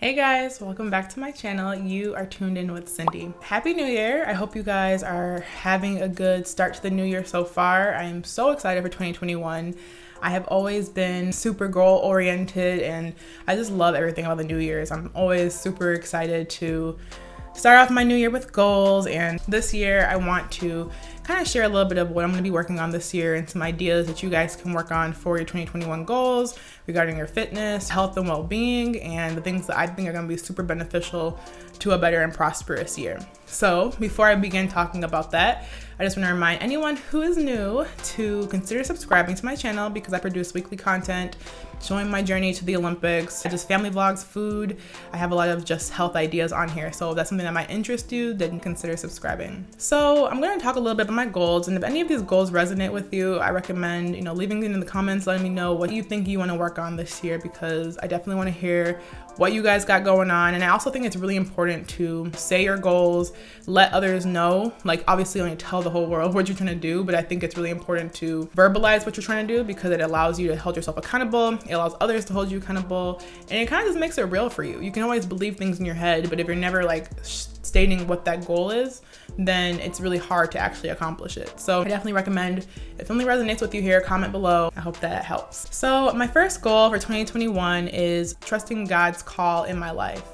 Hey guys, welcome back to my channel. You are tuned in with Cindy. Happy New Year. I hope you guys are having a good start to the new year so far. I am so excited for 2021. I have always been super goal oriented and I just love everything about the New Year's. I'm always super excited to start off my new year with goals, and this year I want to kind of share a little bit of what I'm going to be working on this year and some ideas that you guys can work on for your 2021 goals regarding your fitness, health, and well-being, and the things that I think are going to be super beneficial to a better and prosperous year. So before I begin talking about that, I just want to remind anyone who is new to consider subscribing to my channel because I produce weekly content showing my journey to the Olympics, just family vlogs, food. I have a lot of just health ideas on here. So if that's something that might interest you, then consider subscribing. So I'm going to talk a little bit about my goals, and if any of these goals resonate with you, I recommend, leaving it in the comments, letting me know what you think you want to work on this year, because I definitely want to hear what you guys got going on. And I also think it's really important to say your goals, let others know, like obviously only tell the whole world what you're trying to do, but I think it's really important to verbalize what you're trying to do because it allows you to hold yourself accountable. It allows others to hold you accountable, and it kind of just makes it real for you. You can always believe things in your head, but if you're never stating what that goal is, then it's really hard to actually accomplish it. So I definitely recommend, if something resonates with you here, comment below. I hope that helps. So my first goal for 2021 is trusting God's call in my life.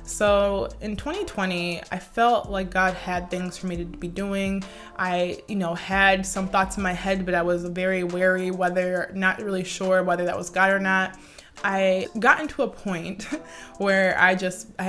So in 2020, I felt like God had things for me to be doing. I, had some thoughts in my head, but I was very wary, not really sure whether that was God or not. I got into a point where I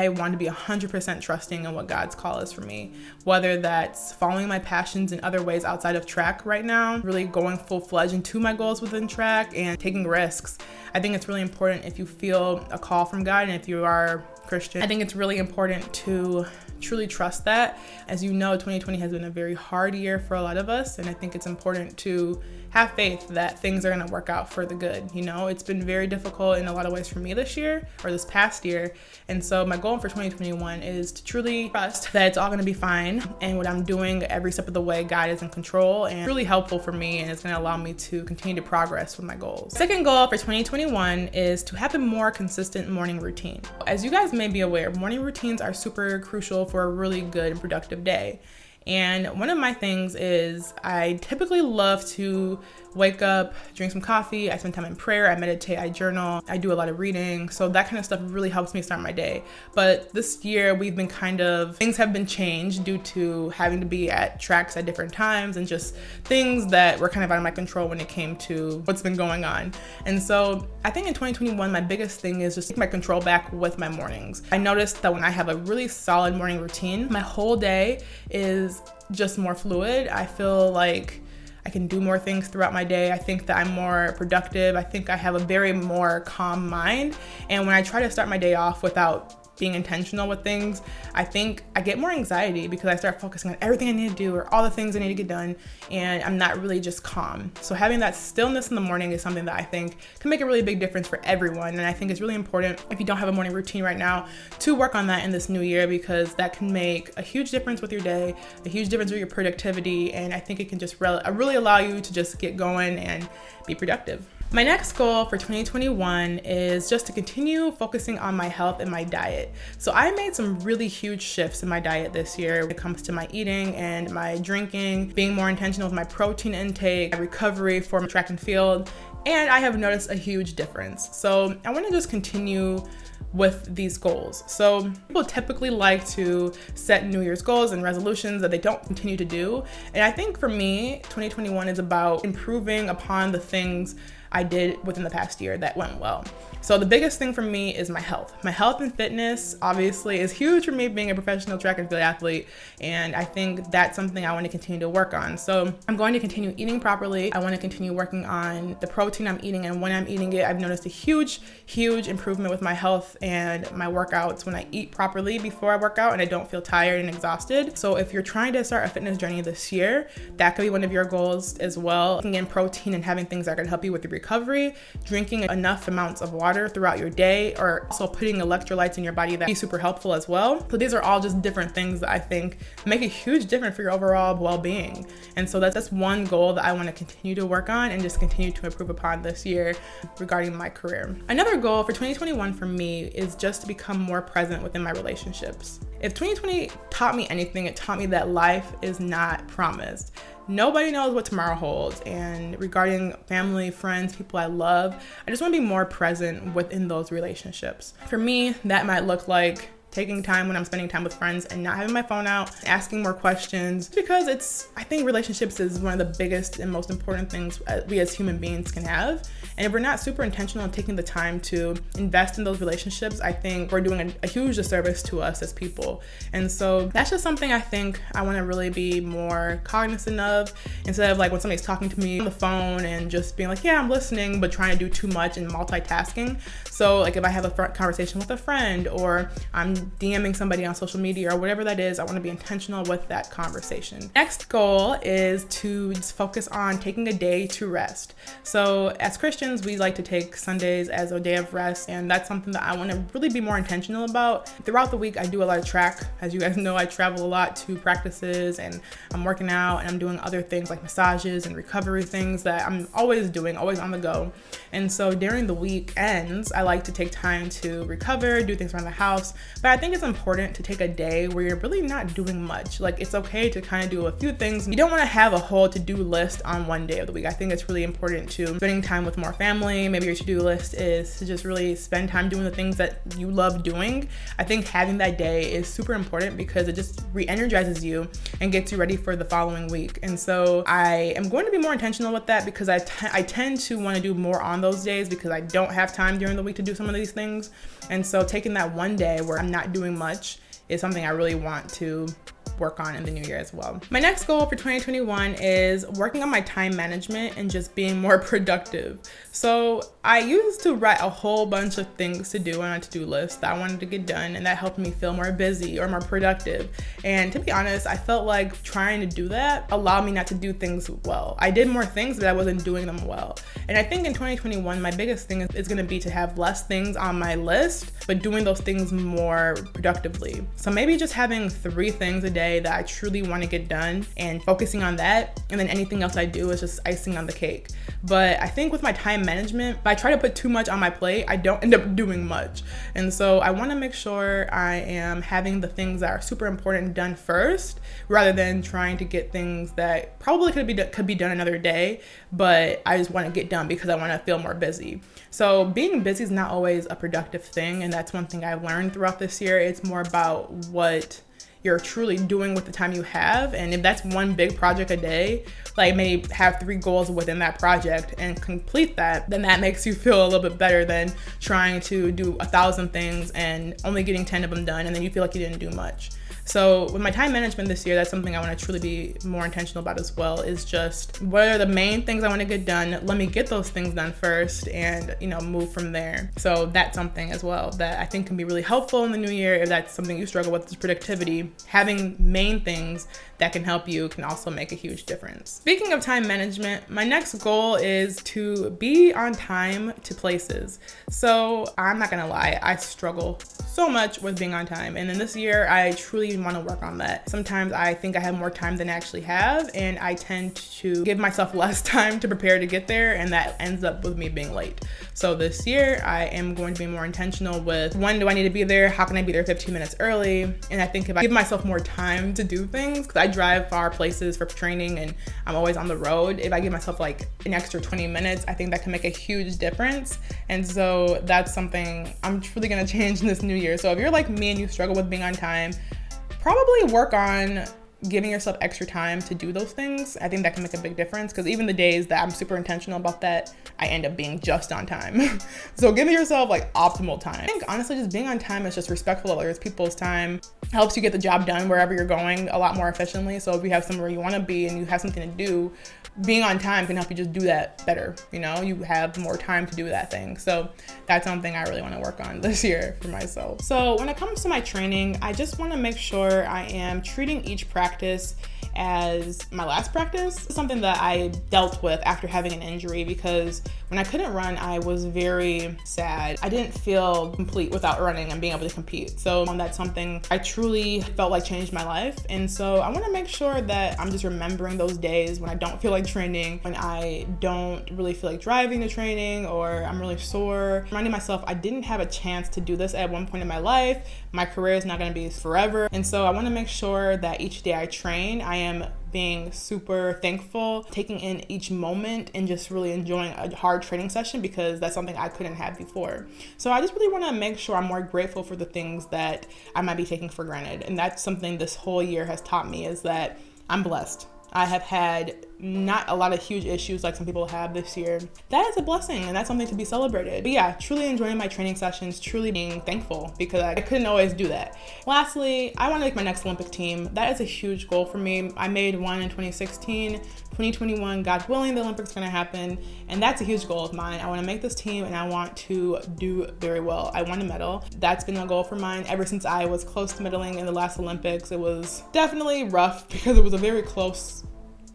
wanted to be 100% trusting in what God's call is for me, whether that's following my passions in other ways outside of track right now, really going full-fledged into my goals within track and taking risks. I think it's really important if you feel a call from God, and if you are Christian, I think it's really important to truly trust that. As you know, 2020 has been a very hard year for a lot of us, and I think it's important to have faith that things are going to work out for the good. It's been very difficult in a lot of ways for me this past year, and so my goal for 2021 is to truly trust that it's all going to be fine, and what I'm doing every step of the way, God is in control, and really helpful for me, and it's going to allow me to continue to progress with my goals. Second goal for 2021 is to have a more consistent morning routine. As you guys may be aware, morning routines are super crucial for a really good and productive day. And one of my things is I typically love to wake up, drink some coffee, I spend time in prayer, I meditate, I journal, I do a lot of reading. So that kind of stuff really helps me start my day. But this year things have been changed due to having to be at tracks at different times and just things that were kind of out of my control when it came to what's been going on. And so I think in 2021, my biggest thing is just take my control back with my mornings. I noticed that when I have a really solid morning routine, my whole day is just more fluid. I feel like I can do more things throughout my day. I think that I'm more productive. I think I have a very more calm mind. And when I try to start my day off without being intentional with things, I think I get more anxiety because I start focusing on everything I need to do or all the things I need to get done, and I'm not really just calm. So having that stillness in the morning is something that I think can make a really big difference for everyone. And I think it's really important, if you don't have a morning routine right now, to work on that in this new year, because that can make a huge difference with your day, a huge difference with your productivity, and I think it can just really allow you to just get going and be productive. My next goal for 2021 is just to continue focusing on my health and my diet. So I made some really huge shifts in my diet this year when it comes to my eating and my drinking, being more intentional with my protein intake, my recovery for track and field, and I have noticed a huge difference. So I want to just continue with these goals. So people typically like to set New Year's goals and resolutions that they don't continue to do. And I think for me, 2021 is about improving upon the things I did within the past year that went well. So the biggest thing for me is my health. My health and fitness obviously is huge for me, being a professional track and field athlete, and I think that's something I want to continue to work on. So I'm going to continue eating properly. I want to continue working on the protein I'm eating and when I'm eating it. I've noticed a huge improvement with my health and my workouts when I eat properly before I work out and I don't feel tired and exhausted. So if you're trying to start a fitness journey this year, that could be one of your goals as well. Getting in protein and having things that are going to help you with your recovery, drinking enough amounts of water water throughout your day, or also putting electrolytes in your body. That'd be super helpful as well. So these are all just different things that I think make a huge difference for your overall well-being. And so that's one goal that I want to continue to work on and just continue to improve upon this year regarding my career. Another goal for 2021 for me is just to become more present within my relationships. If 2020 taught me anything, it taught me that life is not promised. Nobody knows what tomorrow holds. And regarding family, friends, people I love, I just want to be more present within those relationships. For me, that might look like taking time when I'm spending time with friends and not having my phone out, asking more questions, because I think relationships is one of the biggest and most important things we as human beings can have. And if we're not super intentional in taking the time to invest in those relationships, I think we're doing a huge disservice to us as people. And so that's just something I think I want to really be more cognizant of, instead of like when somebody's talking to me on the phone and just being like, yeah, I'm listening, but trying to do too much and multitasking. So like if I have a conversation with a friend, or I'm DMing somebody on social media or whatever that is, I want to be intentional with that conversation. Next goal is to just focus on taking a day to rest. So as Christians, we like to take Sundays as a day of rest, and that's something that I want to really be more intentional about. Throughout the week, I do a lot of track. As you guys know, I travel a lot to practices, and I'm working out, and I'm doing other things like massages and recovery things that I'm always doing, always on the go. And so during the weekends, I like to take time to recover, do things around the house. But I think it's important to take a day where you're really not doing much. Like, it's okay to kind of do a few things. You don't want to have a whole to-do list on one day of the week. I think it's really important to spending time with more family. Maybe your to-do list is to just really spend time doing the things that you love doing. I think having that day is super important because it just re-energizes you and gets you ready for the following week. And so I am going to be more intentional with that, because I tend to want to do more on those days because I don't have time during the week to do some of these things. And so taking that one day where I'm not doing much is something I really want to work on in the new year as well. My next goal for 2021 is working on my time management and just being more productive. So I used to write a whole bunch of things to do on a to-do list that I wanted to get done, and that helped me feel more busy or more productive. And to be honest, I felt like trying to do that allowed me not to do things well. I did more things, but I wasn't doing them well. And I think in 2021, my biggest thing is going to be to have less things on my list, but doing those things more productively. So maybe just having 3 things a day that I truly want to get done and focusing on that, and then anything else I do is just icing on the cake. But I think with my time management, if I try to put too much on my plate, I don't end up doing much. And so I want to make sure I am having the things that are super important done first, rather than trying to get things that probably could be done another day, but I just want to get done because I want to feel more busy. So being busy is not always a productive thing, and that's one thing I've learned throughout this year. It's more about what you're truly doing with the time you have. And if that's one big project a day, like maybe have 3 goals within that project and complete that, then that makes you feel a little bit better than trying to do 1,000 things and only getting 10 of them done, and then you feel like you didn't do much. So with my time management this year, that's something I want to truly be more intentional about as well, is just what are the main things I want to get done? Let me get those things done first and, move from there. So that's something as well that I think can be really helpful in the new year. If that's something you struggle with, is productivity, having main things that can help you can also make a huge difference. Speaking of time management, my next goal is to be on time to places. So I'm not gonna lie, I struggle so much with being on time. And then this year, I truly want to work on that. Sometimes I think I have more time than I actually have, and I tend to give myself less time to prepare to get there, and that ends up with me being late. So this year, I am going to be more intentional with when do I need to be there? How can I be there 15 minutes early? And I think if I give myself more time to do things, because I drive far places for training and I'm always on the road, if I give myself like an extra 20 minutes, I think that can make a huge difference. And so that's something I'm truly gonna change in this new year. So if you're like me and you struggle with being on time, probably work on giving yourself extra time to do those things. I think that can make a big difference, because even the days that I'm super intentional about that, I end up being just on time. So giving yourself like optimal time. I think honestly, just being on time is just respectful of other people's time. Helps you get the job done wherever you're going a lot more efficiently. So if you have somewhere you want to be and you have something to do, being on time can help you just do that better. You have more time to do that thing. So that's something I really want to work on this year for myself. So when it comes to my training, I just want to make sure I am treating each practice as my last practice. It's something that I dealt with after having an injury, because when I couldn't run, I was very sad. I didn't feel complete without running and being able to compete. So that's something I truly felt like changed my life. And so I want to make sure that I'm just remembering those days when I don't feel like training, when I don't really feel like driving to training, or I'm really sore. Reminding myself I didn't have a chance to do this at one point in my life. My career is not going to be forever. And so I want to make sure that each day I train, I am being super thankful, taking in each moment and just really enjoying a hard training session, because that's something I couldn't have before. So I just really want to make sure I'm more grateful for the things that I might be taking for granted. And that's something this whole year has taught me, is that I'm blessed. I have had not a lot of huge issues like some people have this year. That is a blessing, and that's something to be celebrated. But yeah, truly enjoying my training sessions, truly being thankful, because I couldn't always do that. Lastly, I want to make my next Olympic team. That is a huge goal for me. I made one in 2016. 2021, God willing, the Olympics are going to happen, and that's a huge goal of mine. I want to make this team, and I want to do very well. I want a medal. That's been a goal for mine ever since I was close to medaling in the last Olympics. It was definitely rough because it was a very close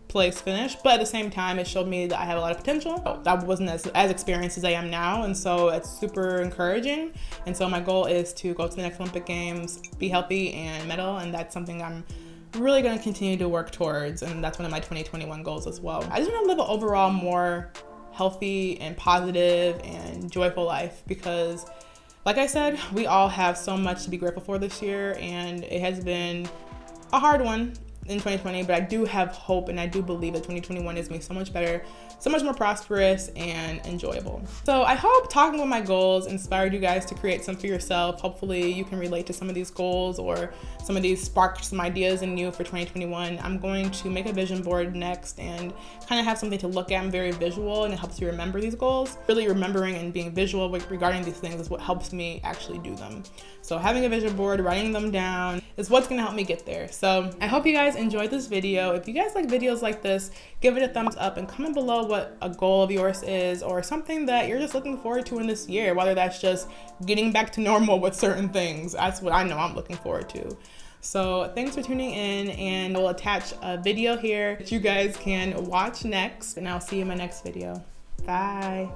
place finish, but at the same time it showed me that I have a lot of potential. I wasn't as experienced as I am now, and so it's super encouraging. And so my goal is to go to the next Olympic Games, be healthy, and medal, and that's something I'm really going to continue to work towards, and that's one of my 2021 goals as well. I just want to live an overall more healthy and positive and joyful life, because like I said, we all have so much to be grateful for this year, and it has been a hard one in 2020, but I do have hope, and I do believe that 2021 is going to be so much better, so much more prosperous and enjoyable. So I hope talking about my goals inspired you guys to create some for yourself. Hopefully you can relate to some of these goals, or some of these sparked some ideas in you for 2021. I'm going to make a vision board next and kind of have something to look at. I'm very visual, and it helps you remember these goals. Really remembering and being visual regarding these things is what helps me actually do them. So having a vision board, writing them down is what's going to help me get there. So I hope you guys enjoyed this video. If you guys like videos like this, give it a thumbs up and comment below what a goal of yours is, or something that you're just looking forward to in this year, whether that's just getting back to normal with certain things. That's what I know I'm looking forward to. So thanks for tuning in, and I will attach a video here that you guys can watch next, and I'll see you in my next video. Bye.